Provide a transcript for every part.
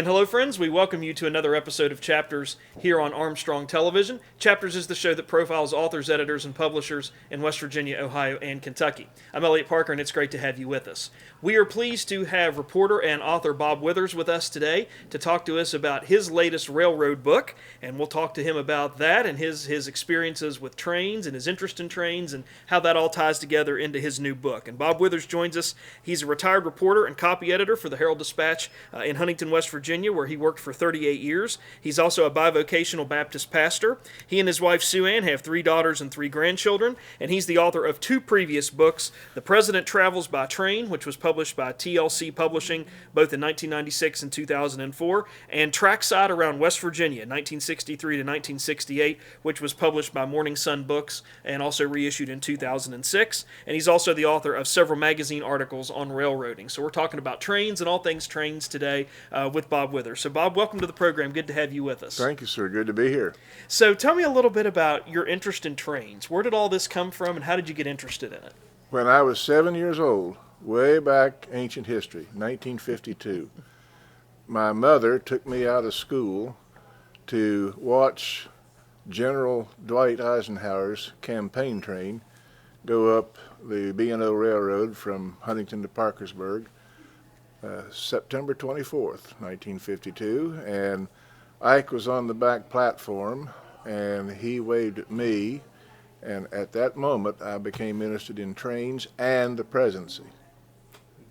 And hello, friends. We welcome you to another episode of Chapters here on Armstrong Television. Chapters is the show that profiles authors, editors, and publishers in West Virginia, Ohio, and Kentucky. I'm Elliot Parker, and it's great to have you with us. We are pleased to have reporter and author Bob Withers with us today to talk to us about his latest railroad book, and we'll talk to him about that and his experiences with trains and his interest in trains and how that all ties together into his new book. And Bob Withers joins us. He's a retired reporter and copy editor for the Herald Dispatch in Huntington, West Virginia, where he worked for 38 years. He's also a bivocational Baptist pastor. He and his wife Sue Ann have 3 daughters and 3 grandchildren, and he's the author of 2 previous books, The President Travels by Train, which was published by TLC Publishing both in 1996 and 2004, and Trackside Around West Virginia, 1963 to 1968, which was published by Morning Sun Books and also reissued in 2006. And he's also the author of several magazine articles on railroading. So we're talking about trains and all things trains today with Bob Withers. So Bob, welcome to the program. Good to have you with us. Thank you, sir. Good to be here. So tell me a little bit about your interest in trains. Where did all this come from, and how did you get interested in it? When I was 7 years old, way back ancient history, 1952, my mother took me out of school to watch General Dwight Eisenhower's campaign train go up the B&O Railroad from Huntington to Parkersburg, September 24th, 1952, and Ike was on the back platform, and he waved at me, and at that moment I became interested in trains and the presidency.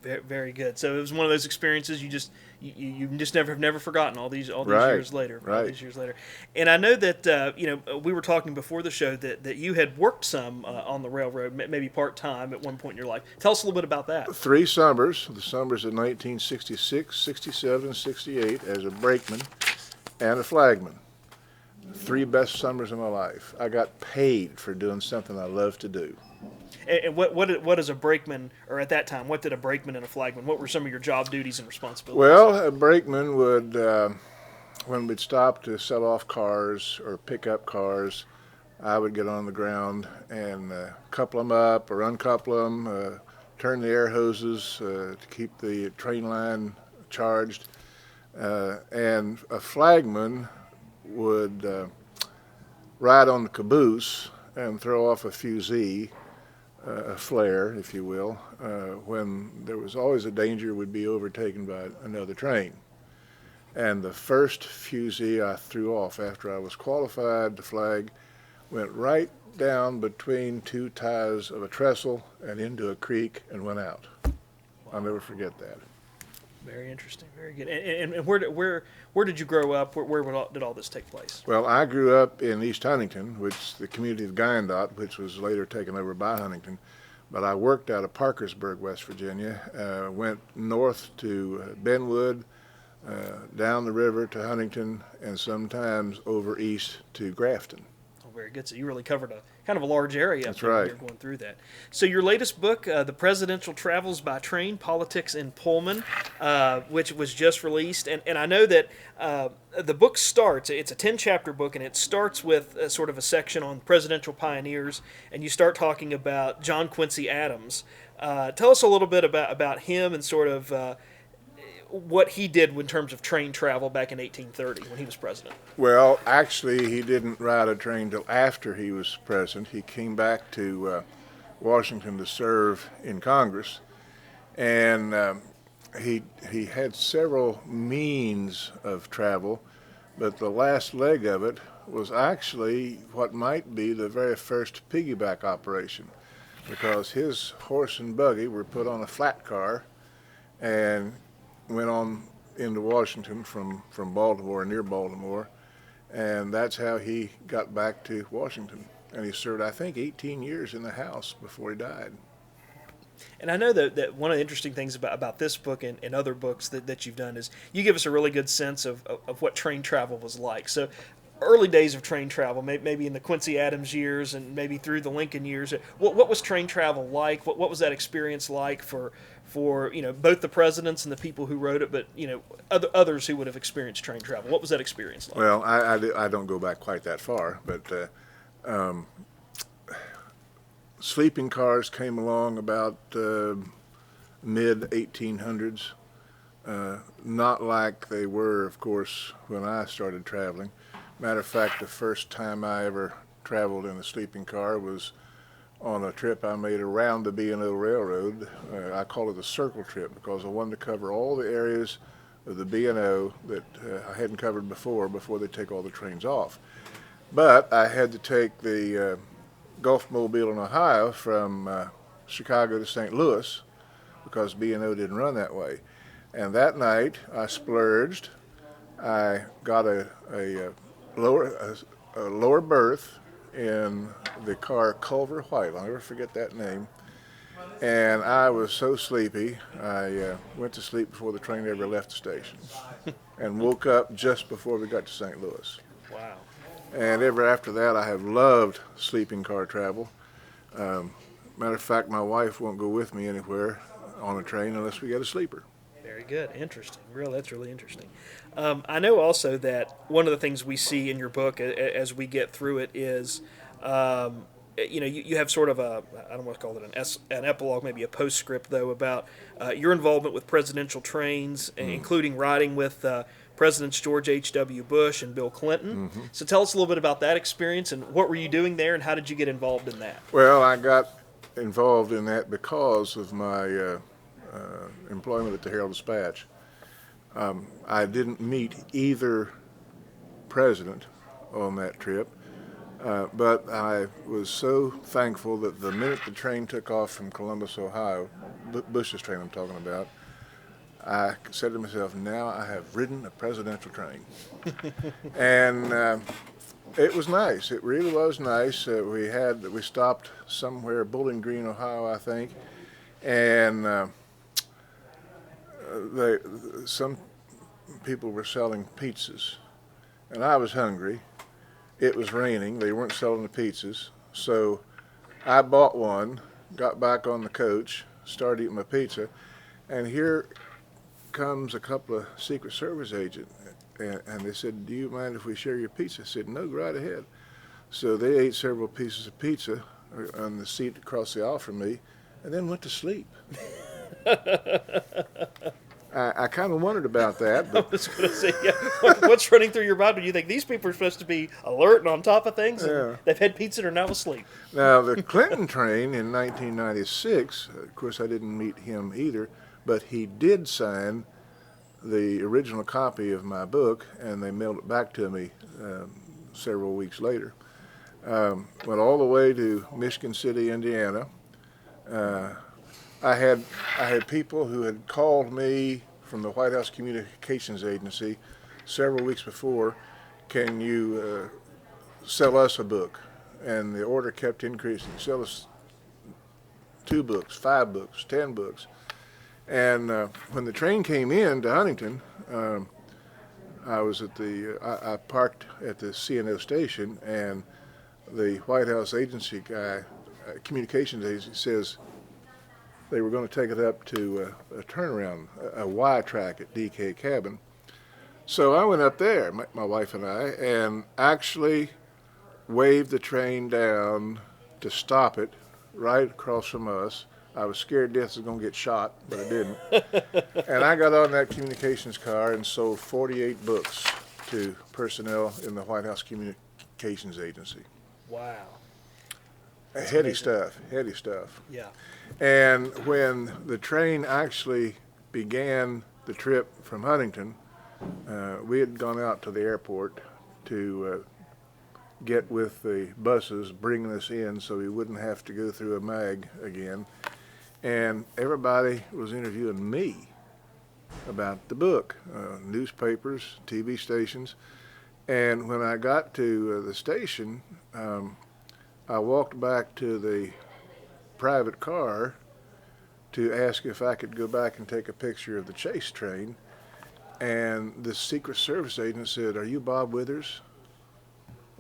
Very, very good. So it was one of those experiences you just have never forgotten all these Right, years later. right. All these years later. And I know that we were talking before the show that you had worked some on the railroad, maybe part time at one point in your life. Tell us a little bit about that. 3 summers, the summers of 1966, 67, 68, as a brakeman and a flagman. 3 best summers of my life. I got paid for doing something I love to do. And what is a brakeman, or at that time, what did a brakeman and a flagman, what were some of your job duties and responsibilities? Well, a brakeman would, when we'd stop to sell off cars or pick up cars, I would get on the ground and couple them up or uncouple them, turn the air hoses to keep the train line charged. And a flagman would ride on the caboose and throw off a fusee, a flare, if you will, when there was always a danger we'd be overtaken by another train. And the first fusee I threw off after I was qualified to flag went right down between 2 ties of a trestle and into a creek and went out. Wow. I'll never forget that. Very interesting, very good. And where did you grow up? Where did all this take place? Well, I grew up in East Huntington, which the community of Guyandotte, which was later taken over by Huntington. But I worked out of Parkersburg, West Virginia, went north to Benwood, down the river to Huntington, and sometimes over east to Grafton. Oh, very good. So you really covered a kind of a large area. That's right. You're going through that. So your latest book, The Presidential Travels by Train, Politics in Pullman, which was just released. And I know that the book starts, it's a 10-chapter book, and it starts with sort of a section on presidential pioneers, and you start talking about John Quincy Adams. Tell us a little bit about him and sort of what he did in terms of train travel back in 1830 when he was president. Well, actually, he didn't ride a train till after he was president. He came back to Washington to serve in Congress, and he had several means of travel, but the last leg of it was actually what might be the very first piggyback operation, because his horse and buggy were put on a flat car and went on into Washington from Baltimore, near Baltimore, and that's how he got back to Washington. And he served, I think, 18 years in the House before he died. And I know that one of the interesting things about this book and other books that you've done is you give us a really good sense of what train travel was like. So early days of train travel, maybe in the Quincy Adams years and maybe through the Lincoln years, what was train travel like? What was that experience like for both the presidents and the people who wrote it, but others who would have experienced train travel? What was that experience like? Well, I don't go back quite that far, but sleeping cars came along about mid 1800s. not like they were, of course, when I started traveling. Matter of fact, the first time I ever traveled in a sleeping car was on a trip I made around the B&O Railroad. I call it a circle trip because I wanted to cover all the areas of the B&O that I hadn't covered before they take all the trains off. But I had to take the Gulfmobile in Ohio from Chicago to St. Louis because B&O didn't run that way. And that night I splurged. I got a lower berth in the car Culver White. I'll never forget that name. And I was so sleepy, I went to sleep before the train ever left the station and woke up just before we got to St. Louis. Wow. And ever after that, I have loved sleeping car travel. Matter of fact, my wife won't go with me anywhere on a train unless we get a sleeper. Very good. Interesting. That's really interesting. I know also that one of the things we see in your book as we get through it is, you have sort of I don't want to call it an epilogue, maybe a postscript, though, about your involvement with presidential trains, including riding with Presidents George H.W. Bush and Bill Clinton. Mm-hmm. So tell us a little bit about that experience and what were you doing there and how did you get involved in that? Well, I got involved in that because of my employment at the Herald Dispatch. I didn't meet either president on that trip, but I was so thankful that the minute the train took off from Columbus, Ohio, Bush's train I'm talking about, I said to myself, now I have ridden a presidential train. And it was nice. It really was nice. We stopped somewhere, Bowling Green, Ohio, I think, and some people were selling pizzas, and I was hungry. It was raining. They weren't selling the pizzas, so I bought one, got back on the coach, started eating my pizza, and here comes a couple of Secret Service agents, and they said, do you mind if we share your pizza? I said, no, go right ahead. So they ate several pieces of pizza on the seat across the aisle from me, and then went to sleep. I kind of wondered about that. But I was going to say, yeah, what's running through your mind when you think these people are supposed to be alert and on top of things, and they've had pizza and are now asleep? Now, the Clinton train in 1996, of course, I didn't meet him either, but he did sign the original copy of my book, and they mailed it back to me several weeks later. Went all the way to Michigan City, Indiana. I had people who had called me from the White House Communications Agency several weeks before, can you sell us a book? And the order kept increasing. Sell us 2 books, 5 books, 10 books. And when the train came in to Huntington, I parked at the CNO station, and the White House agency guy, communications agency, says they were going to take it up to a turnaround, a Y track at DK Cabin. So I went up there, my wife and I, and actually waved the train down to stop it right across from us. I was scared death was going to get shot, but I didn't. And I got on that communications car and sold 48 books to personnel in the White House Communications Agency. Wow. Heady stuff. Yeah. And when the train actually began the trip from Huntington, we had gone out to the airport to get with the buses bringing us in so we wouldn't have to go through a mag again. And everybody was interviewing me about the book, newspapers, TV stations. And when I got to the station, I walked back to the private car to ask if I could go back and take a picture of the chase train. And the Secret Service agent said, "Are you Bob Withers?"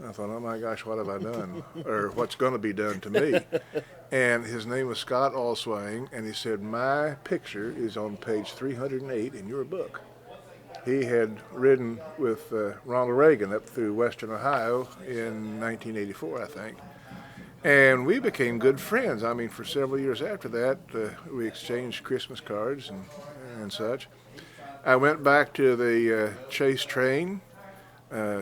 I thought, oh my gosh, what have I done? Or what's going to be done to me? And his name was Scott Allswang, and he said, my picture is on page 308 in your book. He had ridden with Ronald Reagan up through western Ohio in 1984, I think. And we became good friends. I mean, for several years after that, we exchanged Christmas cards and such. I went back to the chase train,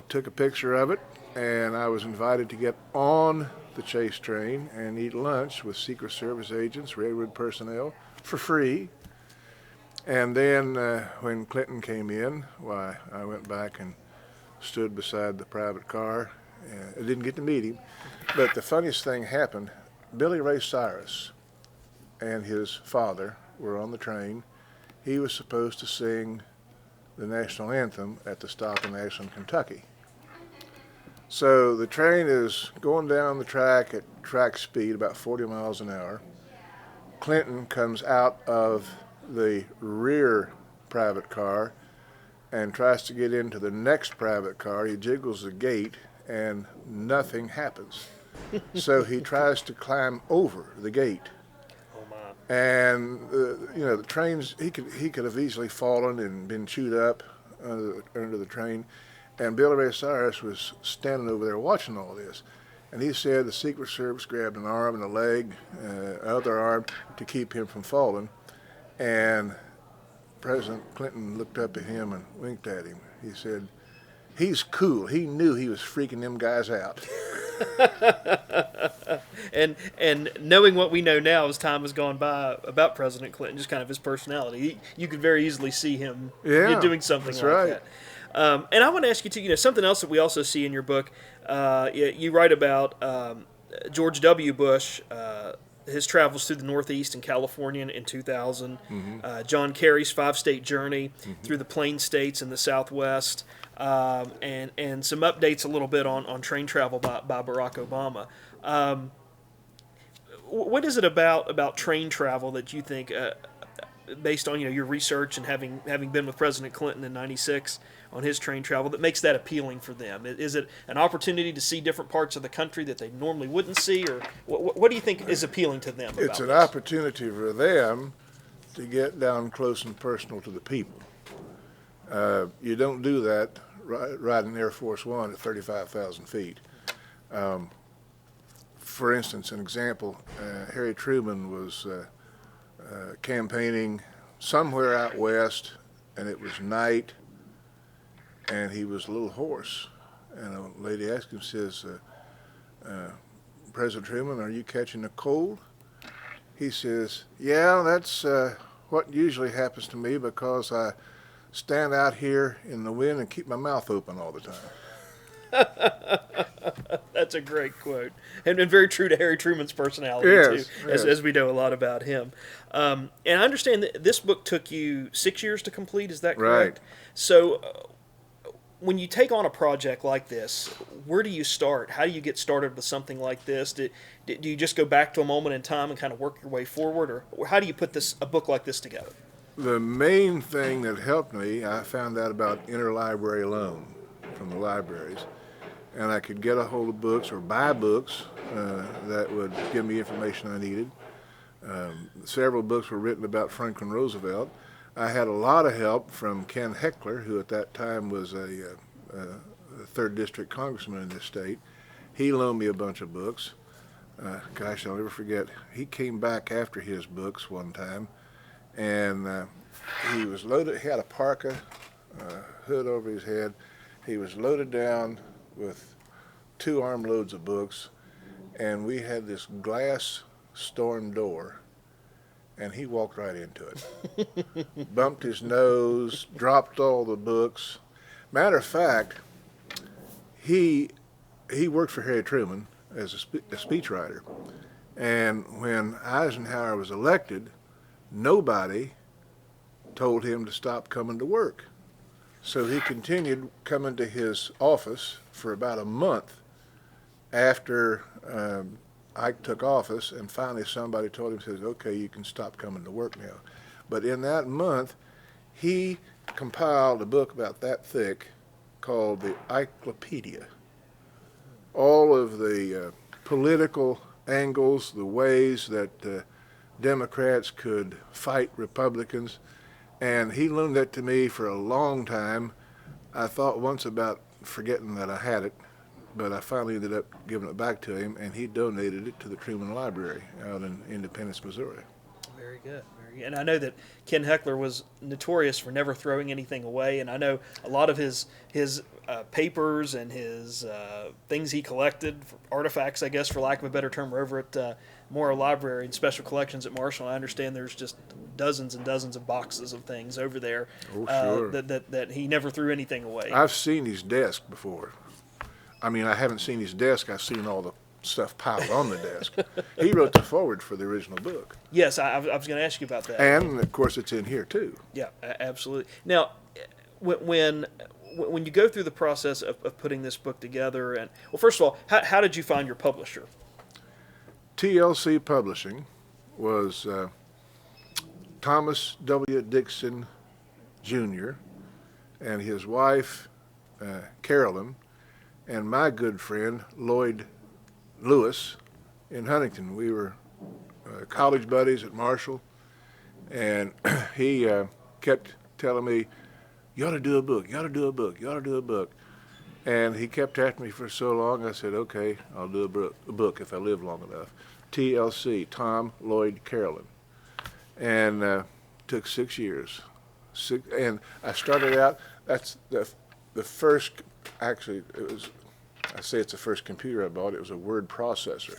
took a picture of it, and I was invited to get on the chase train and eat lunch with Secret Service agents, railroad personnel, for free. And then when Clinton came in, why, I went back and stood beside the private car. I didn't get to meet him, but the funniest thing happened. Billy Ray Cyrus and his father were on the train. He was supposed to sing the national anthem at the stop in Ashland, Kentucky. So the train is going down the track at track speed, about 40 miles an hour. Clinton comes out of the rear private car and tries to get into the next private car. He jiggles the gate and nothing happens. So he tries to climb over the gate. Oh my. And the trains, he could have easily fallen and been chewed up under the train. And Billy Ray Cyrus was standing over there watching all this. And he said the Secret Service grabbed an arm and a leg, other arm, to keep him from falling. And President Clinton looked up at him and winked at him. He said, he's cool. He knew he was freaking them guys out. And knowing what we know now as time has gone by about President Clinton, just kind of his personality, you could very easily see him doing something like that. And I want to ask you too, something else that we also see in your book. You write about George W. Bush, his travels through the Northeast and California in 2000. Mm-hmm. John Kerry's 5-state journey through the Plain States and the Southwest, and some updates a little bit on train travel by Barack Obama. What is it about train travel that you think, based on your research and having been with President Clinton in '96 on his train travel, that makes that appealing for them? Is it an opportunity to see different parts of the country that they normally wouldn't see, or what do you think is appealing to them? It's an opportunity for them to get down close and personal to the people. You don't do that riding Air Force One at 35,000 feet. For instance, an example, Harry Truman was campaigning somewhere out west, and it was night, and he was a little hoarse. And a lady asked him, says, President Truman, are you catching a cold? He says, yeah, that's what usually happens to me because I stand out here in the wind and keep my mouth open all the time. That's a great quote, and very true to Harry Truman's personality, too, as we know a lot about him. And I understand that this book took you 6 years to complete. Is that correct? Right. So when you take on a project like this, where do you start? How do you get started with something like this? Do you just go back to a moment in time and kind of work your way forward, or how do you put a book like this together? The main thing that helped me, I found out about interlibrary loan from the libraries. And I could get a hold of books or buy books that would give me information I needed. Several books were written about Franklin Roosevelt. I had a lot of help from Ken Heckler, who at that time was a 3rd District congressman in this state. He loaned me a bunch of books. Gosh, I'll never forget. He came back after his books one time, and he was loaded. He had a parka, hood over his head. He was loaded down with 2 armloads of books, and we had this glass storm door, and he walked right into it. Bumped his nose, dropped all the books. Matter of fact, he worked for Harry Truman as a speechwriter, and when Eisenhower was elected, nobody told him to stop coming to work. So he continued coming to his office for about a month after Ike took office, and finally somebody told him, says, okay, you can stop coming to work now. But in that month, he compiled a book about that thick called the Ikelopedia. All of the political angles, the ways that Democrats could fight Republicans, and he loaned that to me for a long time. I thought once about forgetting that I had it, but I finally ended up giving it back to him, and he donated it to the Truman Library out in Independence, Missouri. Very good. Very good. And I know that Ken Heckler was notorious for never throwing anything away, and I know a lot of his papers and his things he collected, artifacts, I guess, for lack of a better term, are over at Morrow Library and Special Collections at Marshall. I understand there's just dozens and dozens of boxes of things over there. Oh, sure. That he never threw anything away. I've seen his desk before. I mean, I haven't seen his desk. I've seen all the stuff piled on the desk. He wrote the foreword for the original book. Yes, I was going to ask you about that. And, of course, it's in here, too. Yeah, absolutely. Now, when you go through the process of putting this book together, and well, first of all, how did you find your publisher? TLC Publishing was Thomas W. Dixon Jr. and his wife, Carolyn, and my good friend, Lloyd Lewis, in Huntington. We were college buddies at Marshall, and he kept telling me, you ought to do a book, you ought to do a book, you ought to do a book. And he kept after me for so long, I said, okay, I'll do a book if I live long enough. TLC, Tom, Lloyd, Carolyn. And took 6 years. And I started out, that's the first, actually, it was, I say it's the first computer I bought. It was a word processor.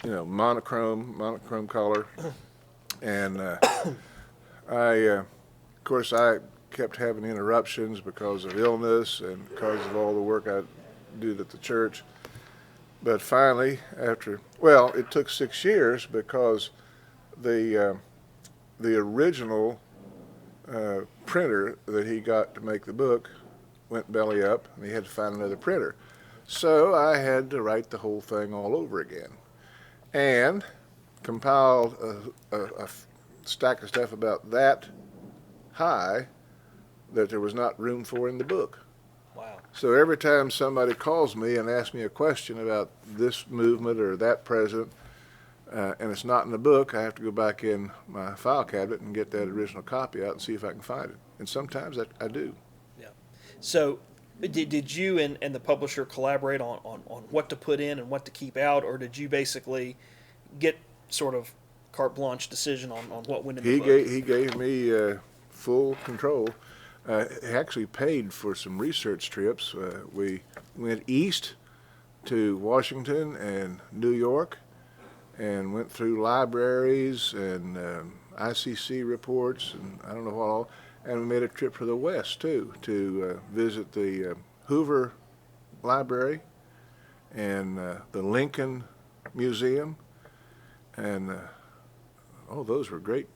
Monochrome color. And of course, I kept having interruptions because of illness and because of all the work I did at the church. But finally, it took 6 years because the original printer that he got to make the book went belly up, and he had to find another printer. So I had to write the whole thing all over again, and compiled a stack of stuff about that high that there was not room for in the book. Wow. So every time somebody calls me and asks me a question about this movement or that president, and it's not in the book, I have to go back in my file cabinet and get that original copy out and see if I can find it. And sometimes I do. Yeah. So did you and the publisher collaborate on what to put in and what to keep out, or did you basically get sort of carte blanche decision on what went in the book? He gave me full control. He actually paid for some research trips. We went east to Washington and New York and went through libraries and ICC reports and I don't know what all. And we made a trip to the west, too, to visit the Hoover Library and the Lincoln Museum. And, those were great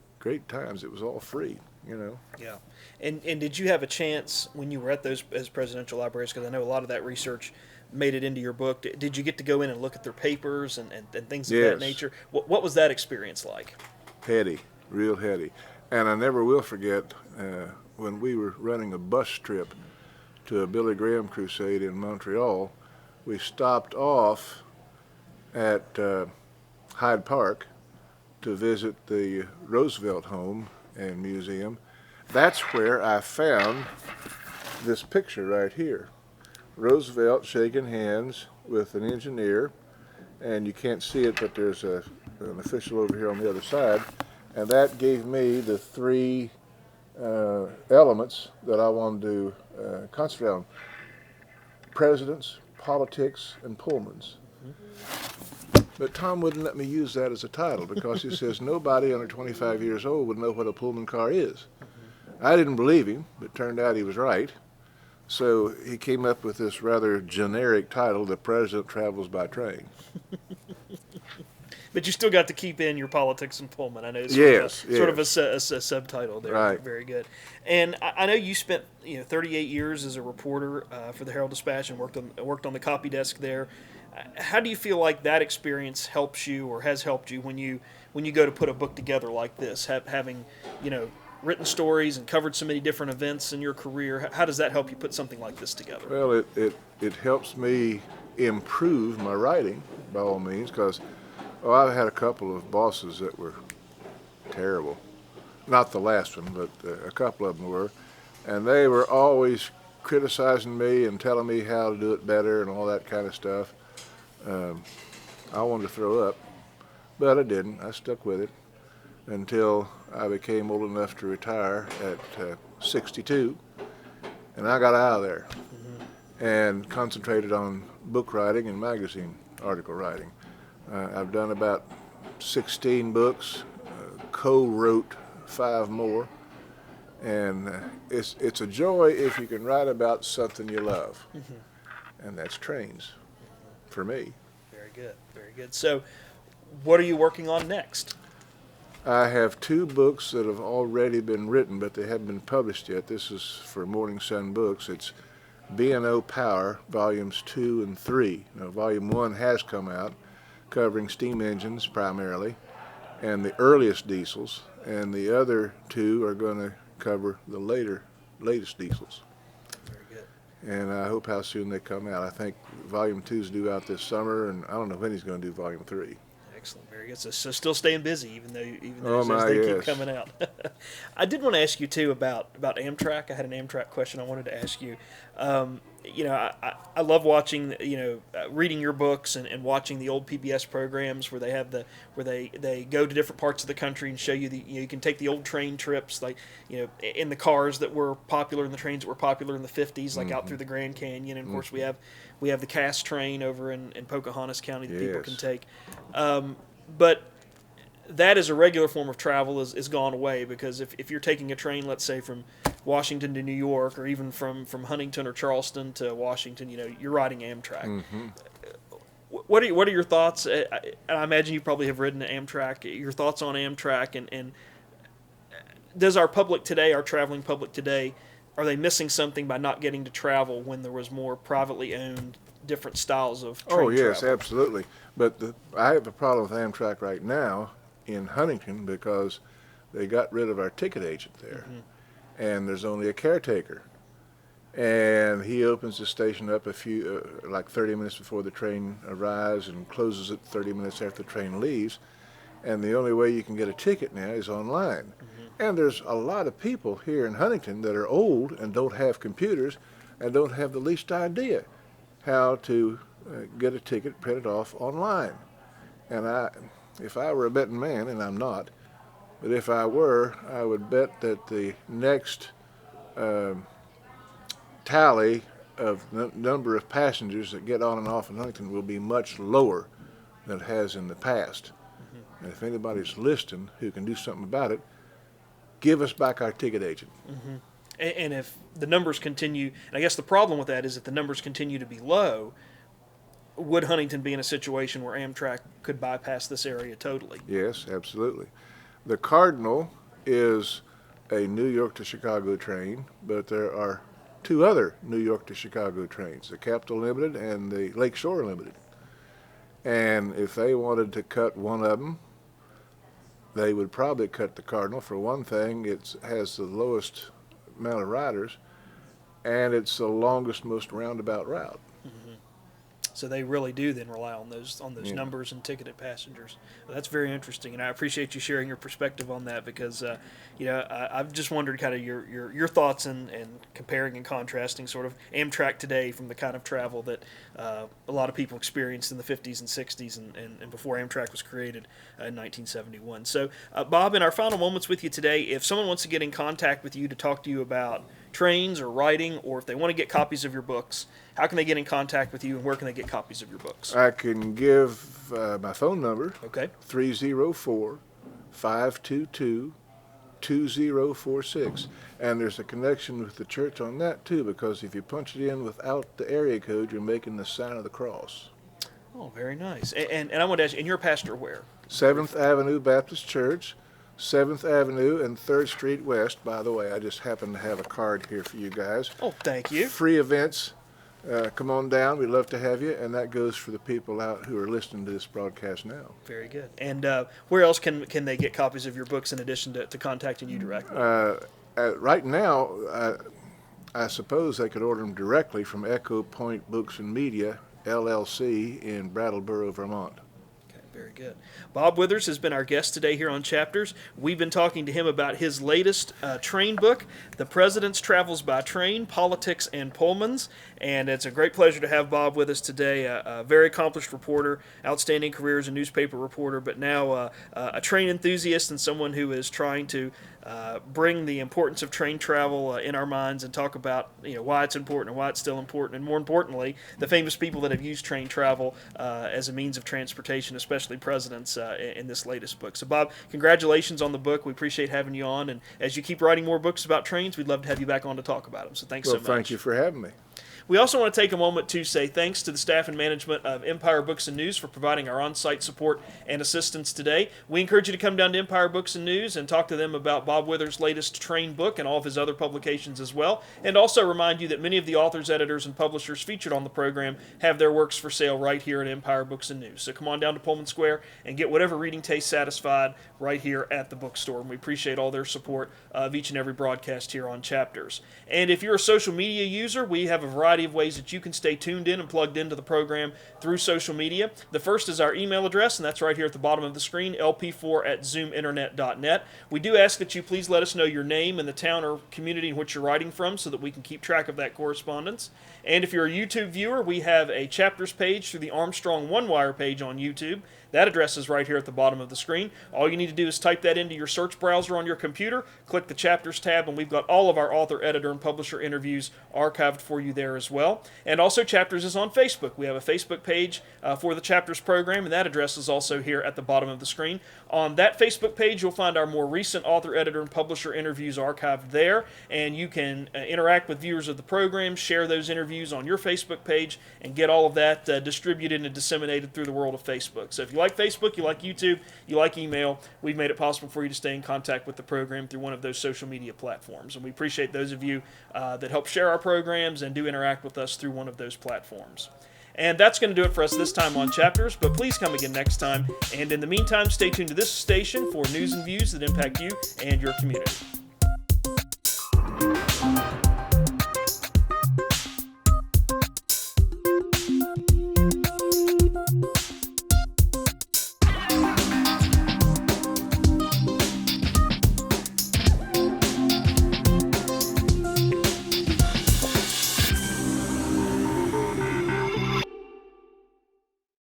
times. It was all free, you know. Yeah. And did you have a chance when you were at those as presidential libraries, because I know a lot of that research made it into your book, did you get to go in and look at their papers and things of that nature? What was that experience like? Heady, real heady. And I never will forget when we were running a bus trip to a Billy Graham crusade in Montreal, we stopped off at Hyde Park to visit the Roosevelt home and museum. That's where I found this picture right here. Roosevelt shaking hands with an engineer, and you can't see it, but there's an official over here on the other side. And that gave me the three elements that I wanted to concentrate on: presidents, politics, and Pullmans. But Tom wouldn't let me use that as a title because he says nobody under 25 years old would know what a Pullman car is. I didn't believe him, but it turned out he was right. So he came up with this rather generic title, The President Travels by Train. But you still got to keep in your politics and Pullman. I know it's sort of a subtitle there. Right. Very good. And I know you spent 38 years as a reporter for the Herald Dispatch and worked on the copy desk there. How do you feel like that experience helps you or has helped you when you go to put a book together like this, having written stories and covered so many different events in your career? How does that help you put something like this together? Well, it helps me improve my writing by all means, because I've had a couple of bosses that were terrible. Not the last one, but a couple of them were. And they were always criticizing me and telling me how to do it better and all that kind of stuff. I wanted to throw up. but I didn't. I stuck with it until I became old enough to retire at 62, and I got out of there and concentrated on book writing and magazine article writing. I've done about 16 books, co-wrote 5 more, and it's a joy if you can write about something you love, and that's trains for me. Very good, very good. So, what are you working on next? I have 2 books that have already been written, but they haven't been published yet. This is for Morning Sun Books. It's B&O Power, Volumes 2 and 3. Now, Volume 1 has come out, covering steam engines primarily, and the earliest diesels, and the other 2 are going to cover the latest diesels. Very good. And I hope how soon they come out. I think Volume 2 is due out this summer, and I don't know when he's going to do Volume 3. Excellent, very good. So still staying busy, even though Oh, my, they yes. keep coming out. I did want to ask you too about Amtrak. I had an Amtrak question I wanted to ask you. I love watching, reading your books and watching the old PBS programs where they have where they go to different parts of the country and show you you can take the old train trips, like, in the cars that were popular and the trains that were popular in the 50s, like out through the Grand Canyon. And of course we have the Cass train over in Pocahontas County that people can take. But that as a regular form of travel is gone away, because if you're taking a train, let's say from Washington to New York, or even from Huntington or Charleston to Washington, you're riding Amtrak. What are your thoughts? I imagine you probably have ridden Amtrak. Your thoughts on Amtrak, and does our public today, our traveling public today, are they missing something by not getting to travel when there was more privately owned different styles of train Oh, yes, travel? absolutely. But I have a problem with Amtrak right now in Huntington because they got rid of our ticket agent there, and there's only a caretaker. And he opens the station up like 30 minutes before the train arrives and closes it 30 minutes after the train leaves. And the only way you can get a ticket now is online. And there's a lot of people here in Huntington that are old and don't have computers and don't have the least idea how to get a ticket printed off online. And if I were a betting man, and I'm not, but if I were, I would bet that the next tally of number of passengers that get on and off in Huntington will be much lower than it has in the past. And if anybody's listening who can do something about it, give us back our ticket agent. And if the numbers continue, and I guess the problem with that is if the numbers continue to be low, would Huntington be in a situation where Amtrak could bypass this area totally? Yes, absolutely. The Cardinal is a New York to Chicago train, but there are 2 other New York to Chicago trains, the Capital Limited and the Lakeshore Limited. And if they wanted to cut one of them, they would probably cut the Cardinal. For one thing, it has the lowest amount of riders, and it's the longest, most roundabout route. So they really do then rely on those numbers and ticketed passengers. Well, that's very interesting, and I appreciate you sharing your perspective on that, because I've just wondered kind of your thoughts and comparing and contrasting sort of Amtrak today from the kind of travel that a lot of people experienced in the 50s and 60s and before Amtrak was created in 1971. So Bob, in our final moments with you today, if someone wants to get in contact with you to talk to you about trains or writing, or if they want to get copies of your books, how can they get in contact with you, and where can they get copies of your books? I can give my phone number, Okay. 304-522-2046. And there's a connection with the church on that, too, because if you punch it in without the area code, you're making the sign of the cross. Oh, very nice. And I want to ask you, and you're a pastor where? 7th Avenue Baptist Church, 7th Avenue and 3rd Street West. By the way, I just happen to have a card here for you guys. Oh, thank you. Free events. Come on down. We'd love to have you. And that goes for the people out who are listening to this broadcast now. Very good. And where else can they get copies of your books in addition to contacting you directly? Right now, I suppose they could order them directly from Echo Point Books and Media, LLC, in Brattleboro, Vermont. Okay, Very good. Bob Withers has been our guest today here on Chapters. We've been talking to him about his latest train book, The President's Travels by Train, Politics and Pullmans. And it's a great pleasure to have Bob with us today, a very accomplished reporter, outstanding career as a newspaper reporter, but now a train enthusiast and someone who is trying to bring the importance of train travel in our minds and talk about why it's important and why it's still important, and more importantly, the famous people that have used train travel as a means of transportation, especially presidents, in this latest book. So, Bob, congratulations on the book. We appreciate having you on, and as you keep writing more books about trains, we'd love to have you back on to talk about them. So, thanks so much. Well, thank you for having me. We also want to take a moment to say thanks to the staff and management of Empire Books and News for providing our on-site support and assistance today. We encourage you to come down to Empire Books and News and talk to them about Bob Withers' latest train book and all of his other publications as well. And also remind you that many of the authors, editors, and publishers featured on the program have their works for sale right here at Empire Books and News. So come on down to Pullman Square and get whatever reading taste satisfied right here at the bookstore. And we appreciate all their support of each and every broadcast here on Chapters. And if you're a social media user, we have a variety of ways that you can stay tuned in and plugged into the program through social media. The first is our email address, and that's right here at the bottom of the screen, lp4@zoominternet.net. We do ask that you please let us know your name and the town or community in which you're writing from so that we can keep track of that correspondence. And if you're a YouTube viewer, we have a Chapters page through the Armstrong One Wire page on YouTube. That address is right here at the bottom of the screen. All you need to do is type that into your search browser on your computer, click the Chapters tab, and we've got all of our author, editor, and publisher interviews archived for you there as well. And also, Chapters is on Facebook. We have a Facebook page for the Chapters program, and that address is also here at the bottom of the screen. On that Facebook page, you'll find our more recent author, editor, and publisher interviews archived there, and you can interact with viewers of the program, share those interviews on your Facebook page, and get all of that distributed and disseminated through the world of Facebook. So if you like Facebook, you like YouTube, you like email, we've made it possible for you to stay in contact with the program through one of those social media platforms. And we appreciate those of you that help share our programs and do interact with us through one of those platforms. And that's going to do it for us this time on Chapters, but please come again next time. And in the meantime, stay tuned to this station for news and views that impact you and your community.